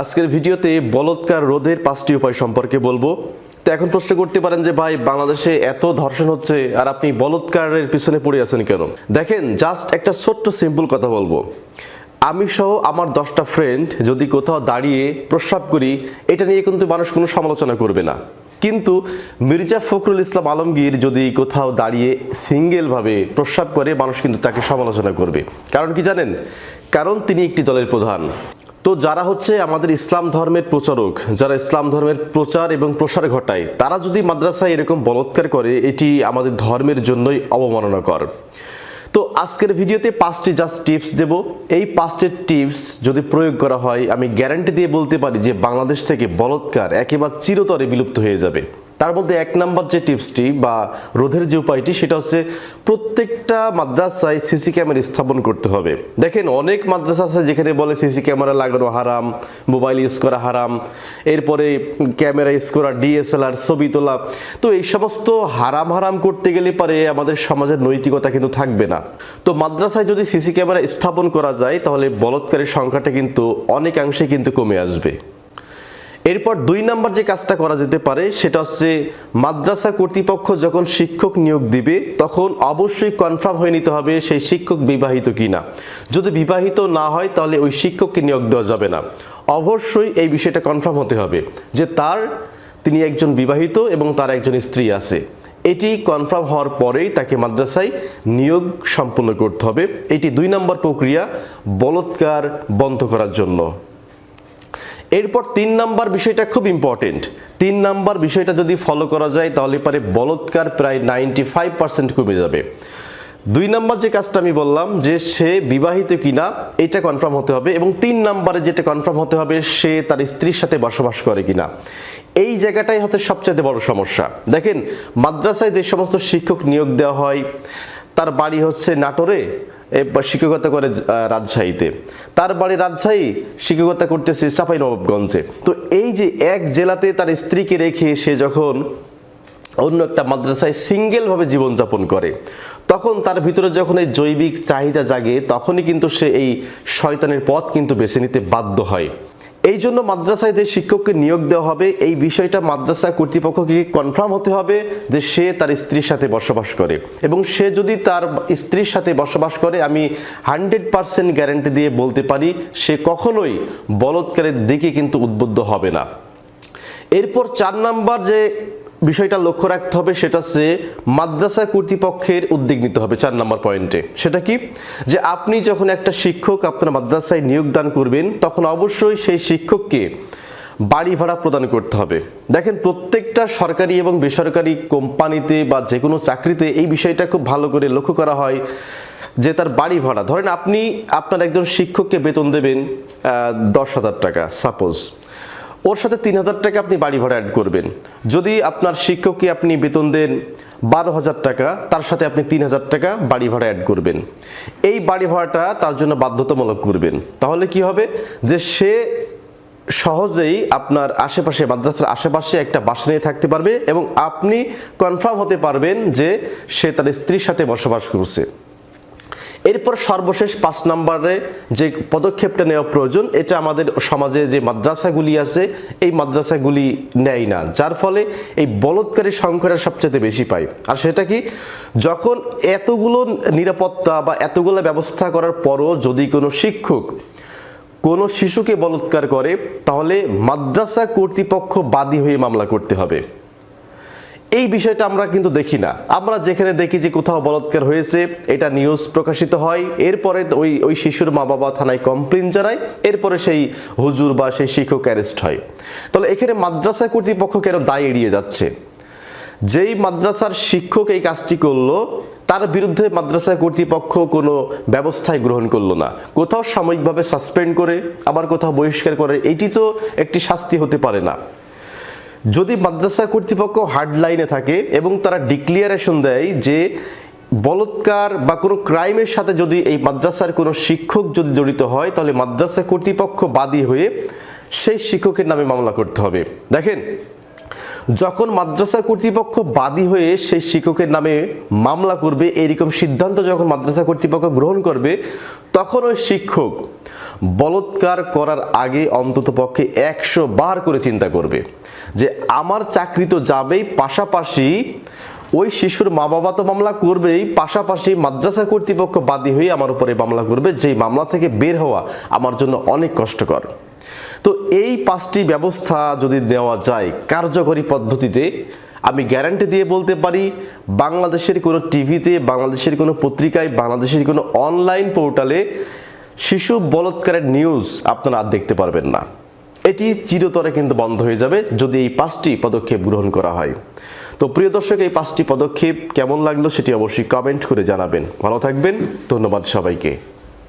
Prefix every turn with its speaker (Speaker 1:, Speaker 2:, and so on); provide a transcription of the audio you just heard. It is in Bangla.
Speaker 1: আজকের ভিডিওতে বলৎকার রোধের 5টি উপায় সম্পর্কে বলবো। তো এখন প্রশ্ন করতে পারেন যে ভাই, বাংলাদেশে এত ধর্ষণ হচ্ছে আর আপনি বলৎকারের পিছনে পড়ে আছেন কেন? দেখেন, জাস্ট একটা ছোট্ট সিম্পল কথা বলবো। আমি সহ আমার 10টা ফ্রেন্ড যদি কোথাও দাঁড়িয়ে প্রস্রাব করি, এটা নিয়ে কিন্তু মানুষ কোনো সমালোচনা করবে না। কিন্তু মির্জা ফখরুল ইসলাম আলমগীর যদি কোথাও দাঁড়িয়ে সিঙ্গেলভাবে প্রস্রাব করে, মানুষ কিন্তু তাকে সমালোচনা করবে। কারণ কি জানেন? কারণ তিনি একটি দলের প্রধান। তো যারা হচ্ছে আমাদের ইসলাম ধর্মের প্রচারক, যারা ইসলাম ধর্মের প্রচার এবং প্রসার ঘটায়, তারা যদি মাদ্রাসায় এরকম বলৎকার করে, এটি আমাদের ধর্মের জন্যই অবমাননাকর। তো আজকের ভিডিওতে 5টি জাস্ট টিপস দেব। এই 5টি টিপস যদি প্রয়োগ করা হয়, আমি গ্যারান্টি দিয়ে বলতে পারি যে বাংলাদেশ থেকে বলৎকার একেবারে চিরতরে বিলুপ্ত হয়ে যাবে। তার মধ্যে 1 নম্বর যে টিপসটি বা রোধের যে উপায়টি, সেটা হচ্ছে প্রত্যেকটা মাদ্রাসায় সিসি ক্যামেরা স্থাপন করতে হবে। দেখেন, অনেক মাদ্রাসা আছে যেখানে বলে সিসি ক্যামেরা লাগানো হারাম, মোবাইল ইউজ করা হারাম, এরপরে ক্যামেরা ইউজ করা, ডিএসএলআর, ছবি তোলা। তো এই সমস্ত হারাম করতে গেলে পারে আমাদের সমাজের নৈতিকতা কিন্তু থাকবে না। তো মাদ্রাসায় যদি সিসি ক্যামেরা স্থাপন করা যায়, তাহলে বলৎকারের সংখ্যাটা কিন্তু অনেকাংশে কিন্তু কমে আসবে। এরপর 2 নম্বর যে কাজটা করা যেতে পারে, সেটা হচ্ছে মাদ্রাসা কর্তৃপক্ষ যখন শিক্ষক নিয়োগ দিবে, তখন অবশ্যই কনফার্ম হয়ে নিতে হবে সেই শিক্ষক বিবাহিত কিনা। যদি বিবাহিত না হয়, তাহলে ওই শিক্ষককে নিয়োগ দেওয়া যাবে না। অবশ্যই এই বিষয়টা কনফার্ম হতে হবে যে তিনি একজন বিবাহিত এবং তার একজন স্ত্রী আছে। এটি কনফার্ম হওয়ার পরেই তাকে মাদ্রাসায় নিয়োগ সম্পন্ন করতে হবে। এটি 2 নম্বর প্রক্রিয়া বলৎকার বন্ধ করার জন্য। এরপর 3 নম্বর বিষয়টা খুব ইম্পর্টেন্ট। 3 নম্বর বিষয়টা যদি ফলো করা যায়, তাহলে পারে বলৎকার প্রায় 95% কমে যাবে। 2 নম্বর যে কাজটা আমি বললাম যে সে বিবাহিত কিনা, এটা কনফার্ম হতে হবে, এবং 3 নম্বরে যেটা কনফার্ম হতে হবে, সে তার স্ত্রীর সাথে বসবাস করে কিনা। এই জায়গাটাই হচ্ছে সবচেয়ে বড় সমস্যা। দেখেন, মাদ্রাসায় যে সমস্ত শিক্ষক নিয়োগ দেওয়া হয়, তার বাড়ি হচ্ছে নাটোরে, শিক্ষকতা করে রাজশাহীতে, তার বাড়ি রাজশাহী, শিক্ষকতা করতেছে চাঁপাইনবাবগঞ্জে। তো এই যে এক জেলাতে তার স্ত্রীকে রেখে সে যখন অন্য একটা মাদ্রাসায় সিঙ্গেলভাবে জীবনযাপন করে, তখন তার ভিতরে যখন এই জৈবিক চাহিদা জাগে, তখনই কিন্তু সে এই শয়তানের পথ কিন্তু বেছে নিতে বাধ্য হয়। এই জন্য মাদ্রাসায় যে শিক্ষককে নিয়োগ দেওয়া হবে, এই বিষয়টা মাদ্রাসা কর্তৃপক্ষকে কনফার্ম হতে হবে যে সে তার স্ত্রীর সাথে বসবাস করে, এবং সে যদি তার স্ত্রীর সাথে বসবাস করে, আমি 100% গ্যারান্টি দিয়ে বলতে পারি সে কখনোই বলৎকারের দিকে কিন্তু উদ্বুদ্ধ হবে না। এরপর 4 নম্বর যে বিষয়টা লক্ষ্য রাখতে হবে, সেটা হচ্ছে মাদ্রাসা কর্তৃপক্ষের উদ্যোগ নিতে হবে 4 নম্বর পয়েন্টে। সেটা কি? যে আপনি যখন একটা শিক্ষক আপনার মাদ্রাসায় নিয়োগদান করবেন, তখন অবশ্যই সেই শিক্ষককে বাড়ি ভাড়া প্রদান করতে হবে। দেখেন, প্রত্যেকটা সরকারি এবং বেসরকারি কোম্পানিতে বা যে কোনো চাকরিতে এই বিষয়টা খুব ভালো করে লক্ষ্য করা হয় যে তার বাড়ি ভাড়া, ধরেন আপনি আপনার একজন শিক্ষককে বেতন দেবেন 10,000 টাকা সাপোজ, ওর সাথে 3,000 টাকা আপনি বাড়ি ভাড়া অ্যাড করবেন। যদি আপনার শিক্ষককে আপনি বেতন দেন 12,000 টাকা, তার সাথে আপনি 3,000 টাকা বাড়ি ভাড়া অ্যাড করবেন। এই বাড়ি ভাড়াটা তার জন্য বাধ্যতামূলক করবেন। তাহলে কি হবে যে সে সহজেই আপনার আশেপাশে, মাদ্রাসার আশেপাশে একটা বাসা নিয়ে থাকতে পারবে, এবং আপনি কনফার্ম হতে পারবেন যে সে তার স্ত্রীর সাথে বসবাস করছে। এরপর সর্বশেষ 5 নম্বরে যে পদক্ষেপটা নেওয়া প্রয়োজন, এটা আমাদের সমাজে যে মাদ্রাসাগুলি আছে, এই মাদ্রাসাগুলি নেয় না, যার ফলে এই বলৎকারী সংখ্যাটা সবচেয়ে বেশি পায়। আর সেটা কি? যখন এতগুলো নিরাপত্তা বা এতগুলো ব্যবস্থা করার পরও যদি কোনো শিক্ষক কোনো শিশুকে বলৎকার করে, তাহলে মাদ্রাসা কর্তৃপক্ষ বাদী হয়ে মামলা করতে হবে। এই বিষয়টা আমরা কিন্তু দেখি না। আমরা যেখানে দেখি যে কোথাও বলৎকার হয়েছে, এটা নিউজ প্রকাশিত হয়, এরপরে ওই শিশুর মা বাবা থানায় কমপ্লেন জানায়, এরপরে সেই হুজুর বা সেই শিক্ষক অ্যারেস্ট হয়। তাহলে এখানে মাদ্রাসা কর্তৃপক্ষ কেন দায় এড়িয়ে যাচ্ছে? যেই মাদ্রাসার শিক্ষক এই কাজটি করলো, তার বিরুদ্ধে মাদ্রাসা কর্তৃপক্ষ কোনো ব্যবস্থাই গ্রহণ করলো না। কোথাও সাময়িকভাবে সাসপেন্ড করে, আবার কোথাও বহিষ্কার করে, এটি তো একটি শাস্তি হতে পারে না। যদি মাদ্রাসা কর্তৃপক্ষ হার্ড লাইনে থাকে এবং তারা ডিক্লিয়ারেশন দেয় যে বলৎকার বা কোনো ক্রাইমের সাথে যদি এই মাদ্রাসার কোনো শিক্ষক যদি জড়িত হয়, তাহলে মাদ্রাসা কর্তৃপক্ষ বাদী হয়ে সেই শিক্ষকের নামে মামলা করতে হবে। দেখেন, যখন মাদ্রাসা কর্তৃপক্ষ বাদী হয়ে সেই শিক্ষকের নামে মামলা করবে, এরকম সিদ্ধান্ত যখন মাদ্রাসা কর্তৃপক্ষ গ্রহণ করবে, তখন ওই শিক্ষক বলাৎকার করার আগে অন্ততপক্ষে 100 বার করে চিন্তা করবে যে আমার চাকরি তো যাবেই, পাশাপাশি ওই শিশুর মা বাবা তো মামলা করবেই, পাশাপাশি মাদ্রাসা কর্তৃপক্ষ বাদী হয়ে আমার উপরে মামলা করবে, যেই মামলা থেকে বের হওয়া আমার জন্য অনেক কষ্টকর। তো এই 5টি ব্যবস্থা যদি নেওয়া যায় কার্যকরী পদ্ধতিতে, আমি গ্যারান্টি দিয়ে বলতে পারি বাংলাদেশের কোনো টিভিতে, বাংলাদেশের কোনো পত্রিকায়, বাংলাদেশের কোনো অনলাইন পোর্টালে শিশু বলাৎকারের নিউজ আপনারা আর দেখতে পারবেন না। এটি চিরতরে কিন্তু বন্ধ হয়ে যাবে যদি এই 5টি পদক্ষেপ গ্রহণ করা হয়। তো প্রিয় দর্শক, এই 5টি পদক্ষেপ কেমন লাগলো সেটি অবশ্যই কমেন্ট করে জানাবেন। ভালো থাকবেন, ধন্যবাদ সবাইকে।